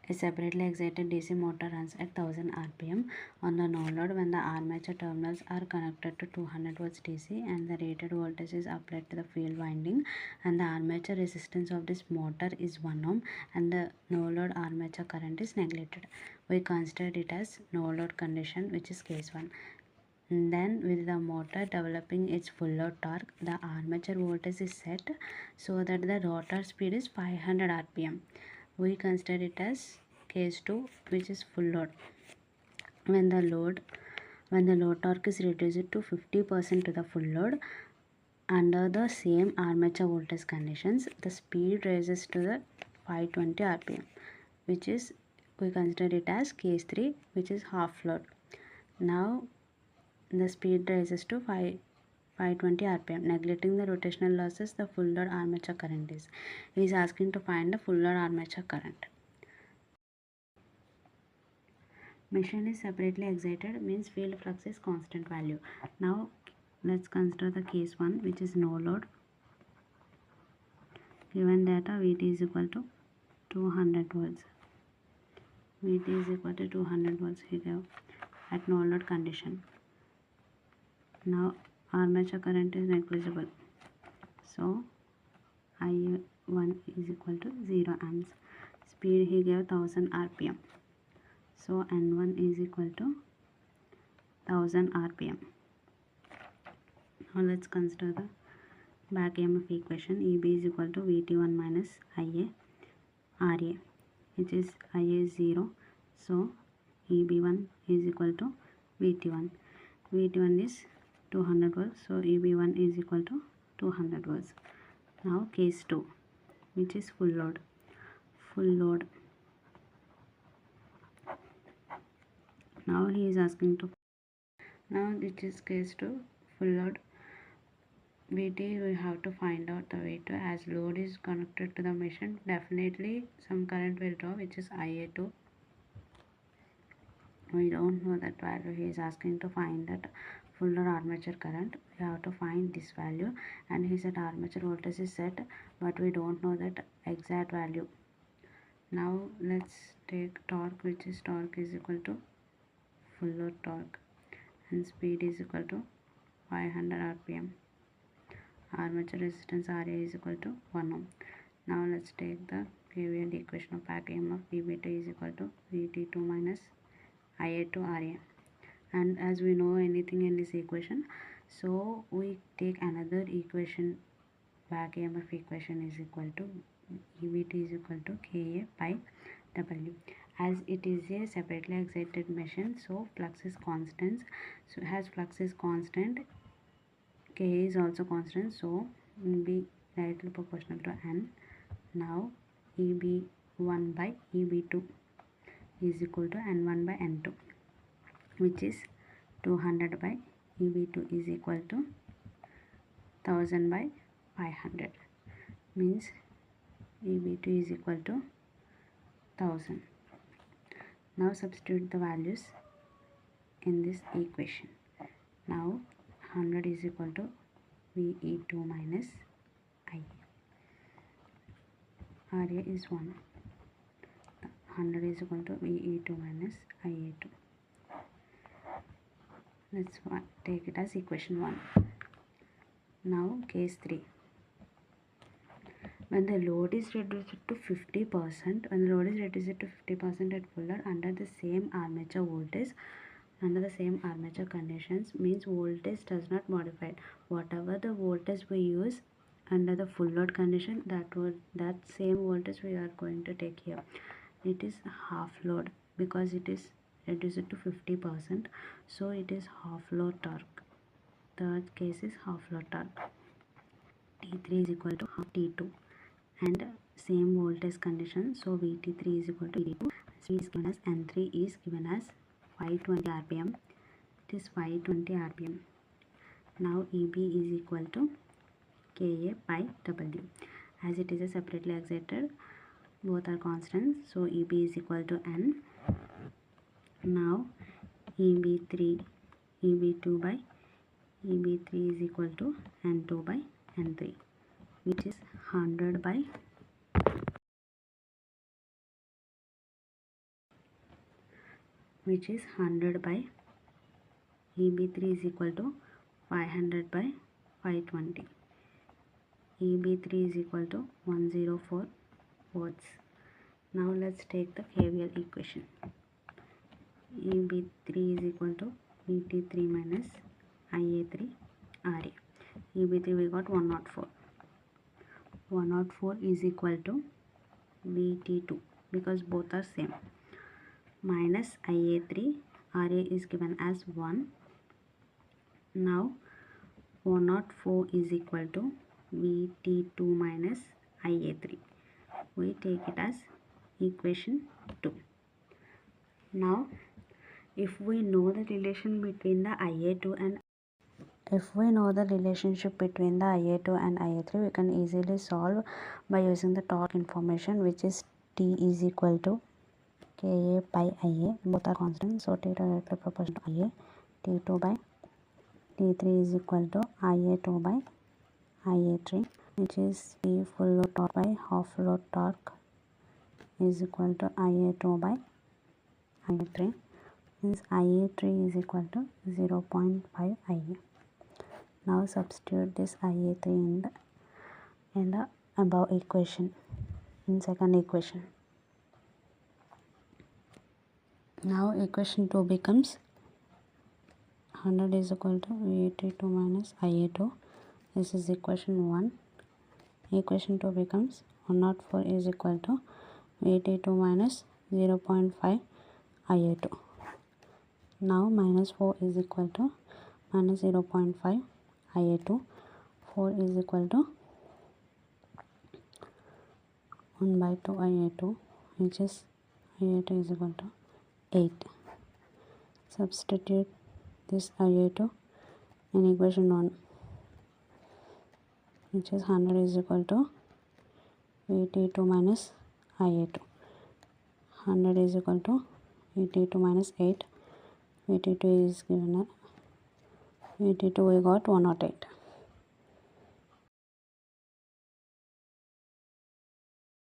A separately excited DC motor runs at 1000 rpm on the no load when the armature terminals are connected to 200 volts DC and the rated voltage is applied to the field winding, and the armature resistance of this motor is 1 ohm and the no load armature current is neglected. We consider it as no load condition, which is case 1. Then with the motor developing its full load torque, the armature voltage is set so that the rotor speed is 500 rpm. We consider it as case 2, which is full load. When the load torque is reduced to 50% to the full load under the same armature voltage conditions, the speed rises to the 520 rpm, which is we consider it as case 3, which is half load. Now the speed rises to 520 rpm. Neglecting the rotational losses, the full load armature current is. He is asking to find the full load armature current. Machine is separately excited, means field flux is constant value. Now let's consider the case 1, which is no load. Given data, Vt is equal to 200 volts. Vt is equal to 200 volts he gave at no load condition. Now armature current is negligible, so I1 is equal to 0 amps. Speed he gave 1000 rpm, so N1 is equal to 1000 rpm. Now let's consider the back EMF equation. Eb is equal to Vt1 minus Ia Ra, which is Ia is 0, so Eb1 is equal to Vt1. Vt1 is 200 volts, so Eb1 is equal to 200 volts. Now case 2, which is full load. Now he is asking to, now this is case 2, full load. Vt we have to find out the Vt. As load is connected to the machine, definitely some current will draw, which is Ia2. We don't know that value. He is asking to find that full load armature current. We have to find this value, and he said armature voltage is set, but we don't know that exact value. Now let's take torque, which is torque is equal to full load torque, and speed is equal to 500 rpm. Armature resistance Ra is equal to 1 ohm. Now let's take the KVL equation of back EMF. Vt is equal to Vt2 minus Ia2 Ra. And as we know anything in this equation, so we take another equation. Back EMF equation is equal to Vt is equal to Ka by W. As it is a separately excited machine, so flux is constant. So as flux is constant, Ka is also constant, so will be directly proportional to N. Now Eb1 by Eb2 is equal to N1 by N2, which is 200 by Eb2 is equal to 1000 by 500, means Eb2 is equal to 1000. Now substitute the values in this equation. Now 100 is equal to Ve2 minus Ia. Ra is 1. 100 is equal to Ve2 minus Ia2. Let's take it as equation 1. Now case 3. When the load is reduced to 50%, at full load under the same armature voltage, under the same armature conditions, means voltage does not modify. Whatever the voltage we use under the full load condition, that same voltage we are going to take here. It is half load because it is reduced to 50%, so it is half load torque. Third case is half load torque. T3 is equal to half T2 and same voltage condition, so Vt3 is equal to Vt2. Speed is given as N3 is given as 520 rpm. It is 520 rpm. Now Eb is equal to Ka by W. As it is a separately excited, both are constants, so Eb is equal to N. Now Eb2 by Eb3 is equal to N2 by N3, which is 100 by which is 100 by EB3 is equal to 500 by 520. EB3 is equal to 104 volts. Now let's take the KVL equation. EB3 is equal to VT3 minus IA3 RA. EB3 we got 104. 104 is equal to VT2 because both are same, minus IA3. RA is given as 1. Now 104 is equal to VT2 minus IA3. We take it as equation 2. Now if we know the relation between the IA2 and relationship between the IA2 and IA3, we can easily solve by using the torque information, which is T is equal to Ka by Ia. Both are constant, so T directly proportional to Ia. T2 by T3 is equal to Ia2 by Ia3, which is P full load torque by half load torque is equal to Ia2 by Ia3. Means Ia3 is equal to 0.5 Ia. Now substitute this Ia3 in the above equation, in second equation. Now equation 2 becomes 100 is equal to VT2 minus IA2. This is equation 1. Equation 2 becomes 104 is equal to VT2 minus 0.5 IA2. Now minus 4 is equal to minus 0.5 IA2. 4 is equal to 1 by 2 IA2, which is IA2 is equal to 8. Substitute this IA2 in equation 1, which is 100 is equal to VT2 minus IA2. 100 is equal to VT2 minus 8. VT2 is given at VT2 we got 108.